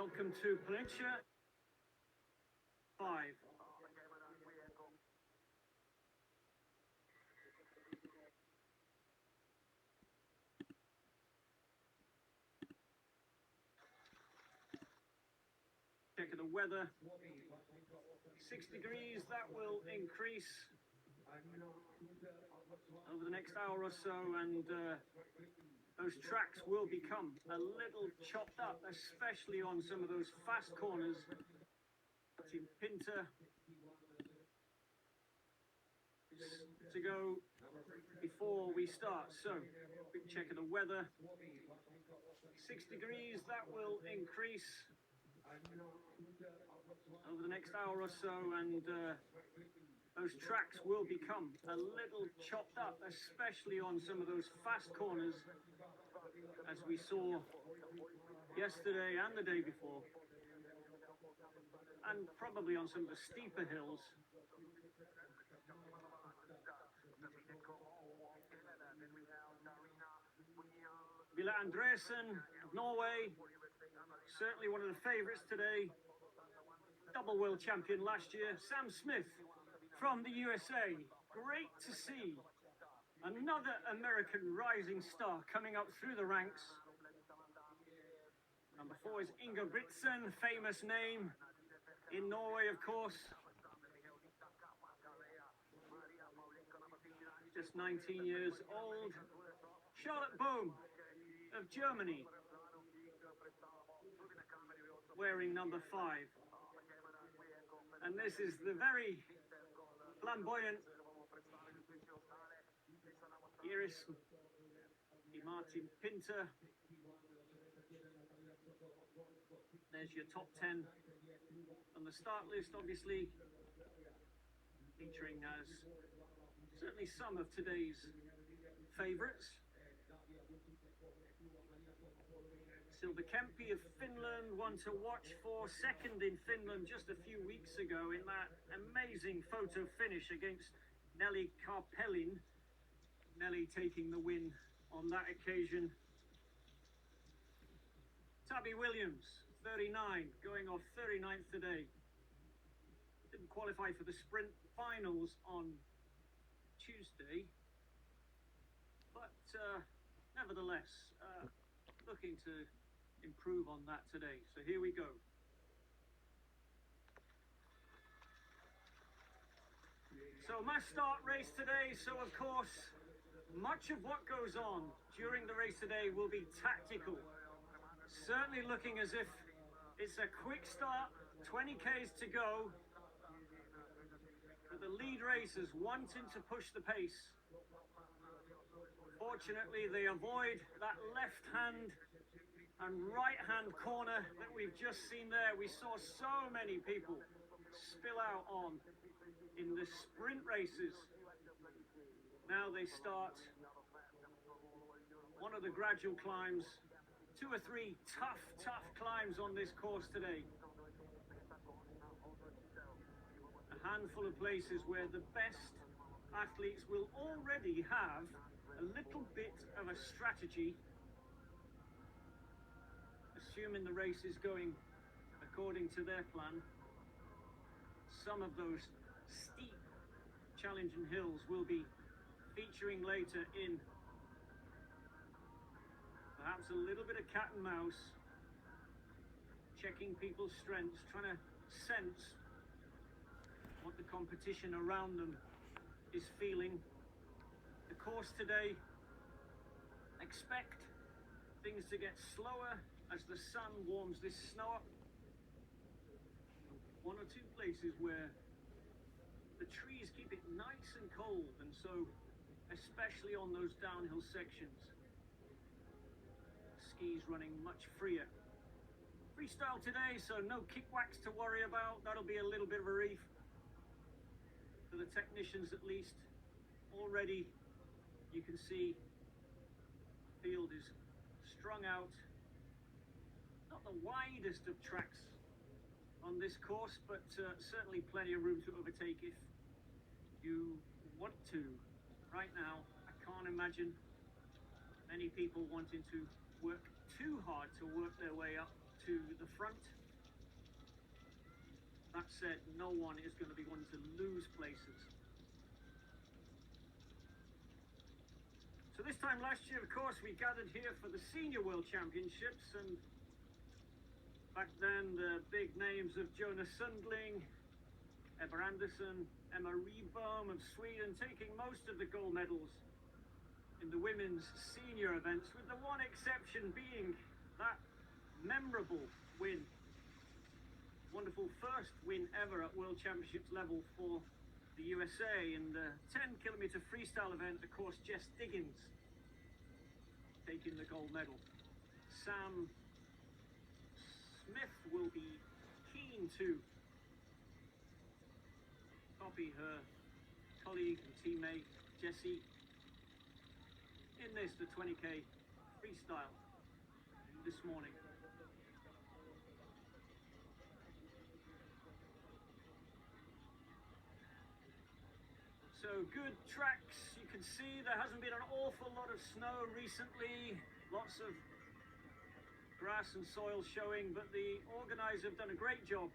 Welcome to Planica 5. Check of the weather. 6 degrees, that will increase over the next hour or so, and those tracks will become a little chopped up, especially on some of those fast corners. Team Pinter to go before we start. So, quick check of the weather. 6 degrees, that will increase over the next hour or so, and those tracks will become a little chopped up, especially on some of those fast corners, as we saw yesterday and the day before, and probably on some of the steeper hills. Ville Andresen of Norway, certainly one of the favourites today. Double world champion last year. Sam Smith from the USA. Great to see another American rising star coming up through the ranks. Number 4 is Ingebrigtsen, famous name in Norway, of course. Just 19 years old. Charlotte Bohm of Germany, wearing number 5. And this is the very flamboyant Iris Martin Pinter. There's your top 10 on the start list, obviously, featuring as certainly some of today's favourites. Silva Kempi of Finland, one to watch for, second in Finland just a few weeks ago in that amazing photo finish against Nelly Karpelin. Nelly taking the win on that occasion. Tabby Williams, 39, going off 39th today. Didn't qualify for the sprint finals on Tuesday, but nevertheless, looking to improve on that today. So here we go. So mass start race today. So of course, much of what goes on during the race today will be tactical. Certainly looking as if it's a quick start, 20 Ks to go, with the lead racers wanting to push the pace. Fortunately, they avoid that left hand and right hand corner that we've just seen there. We saw so many people spill out on in the sprint races. Now they start one of the gradual climbs, 2 or 3 tough climbs on this course today. A handful of places where the best athletes will already have a little bit of a strategy, assuming the race is going according to their plan. Some of those steep, challenging hills will be featuring later in perhaps a little bit of cat and mouse, checking people's strengths, trying to sense what the competition around them is feeling. The course today, expect things to get slower as the sun warms this snow up. 1 or 2 places where the trees keep it nice and cold, and so especially on those downhill sections, skis running much freer. Freestyle today, so no kick-whacks to worry about. That'll be a little bit of a relief for the technicians at least. Already you can see the field is strung out. Not the widest of tracks on this course, but certainly plenty of room to overtake if you want to. Right now, I can't imagine many people wanting to work too hard to work their way up to the front. That said, no one is going to be one to lose places. So this time last year, of course, we gathered here for the Senior World Championships, and back then the big names of Jonas Sundling, Ebba Andersson, Emma Rydbom of Sweden taking most of the gold medals in the women's senior events, with the one exception being that memorable win. Wonderful first win ever at World Championships level for the USA in the 10-kilometer freestyle event. Of course, Jess Diggins taking the gold medal. Sam Smith will be keen to copy her colleague and teammate Jessie in this, the 20k freestyle this morning. So good tracks. You can see there hasn't been an awful lot of snow recently. Lots of grass and soil showing, but the organisers have done a great job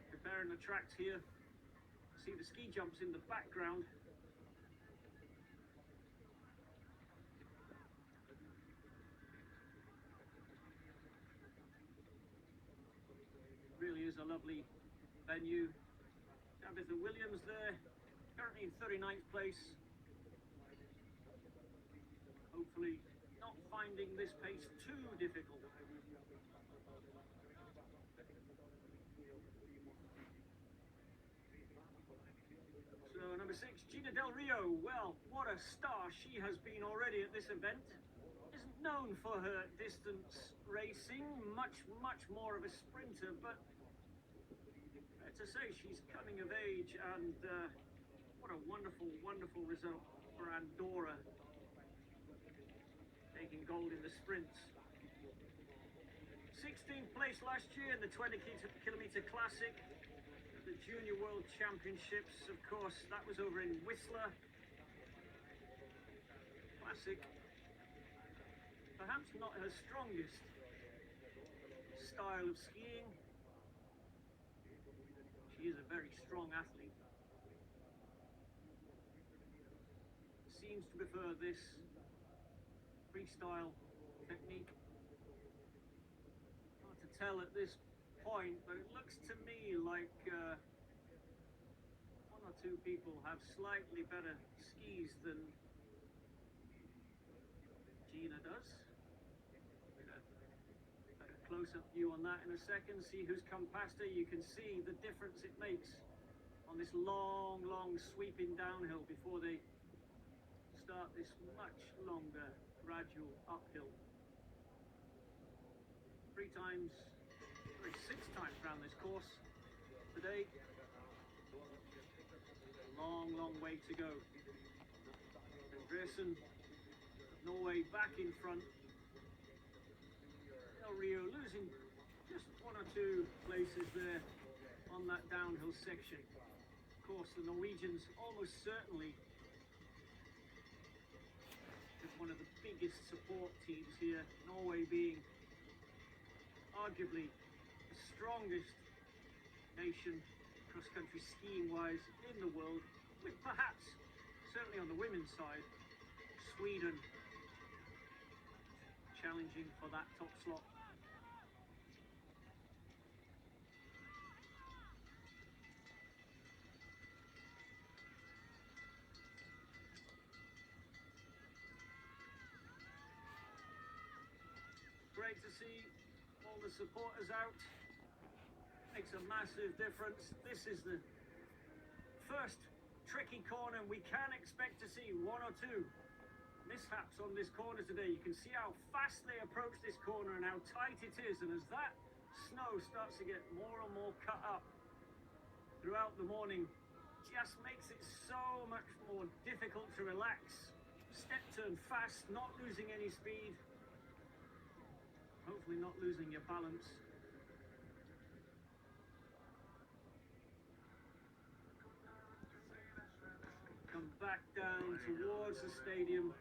preparing the tracks here. See the ski jumps in the background. Really is a lovely venue. Tabitha Williams there, currently in 39th place. Hopefully not finding this pace too difficult. So number 6, Gina Del Rio. Well, what a star she has been already at this event. Isn't known for her distance racing, much more of a sprinter, but to say she's coming of age, and what a wonderful result for Andorra, taking gold in the sprints. 16th place last year in the 20-kilometer classic at the Junior World Championships. Of course, that was over in Whistler. Classic, perhaps not her strongest style of skiing. She is a very strong athlete. Seems to prefer this freestyle technique. Hard to tell at this point, but it looks to me like one or two people have slightly better skis than Gina does. Close-up view on that in a second. See who's come past her. You can see the difference it makes on this long sweeping downhill before they start this much longer gradual uphill. 6 times around this course today. Long way to go. Andreasen of Norway back in front. Rio losing just 1 or 2 places there on that downhill section. Of course, the Norwegians almost certainly just one of the biggest support teams here, Norway being arguably the strongest nation cross-country skiing-wise in the world, with perhaps, certainly on the women's side, Sweden challenging for that top slot. Great to see all the supporters out. Makes a massive difference. This is the first tricky corner. We can expect to see 1 or 2 mishaps on this corner today. You can see how fast they approach this corner and how tight it is. And as that snow starts to get more and more cut up throughout the morning, just makes it so much more difficult to relax. Step turn fast, not losing any speed. Hopefully not losing your balance. Come back down towards the stadium.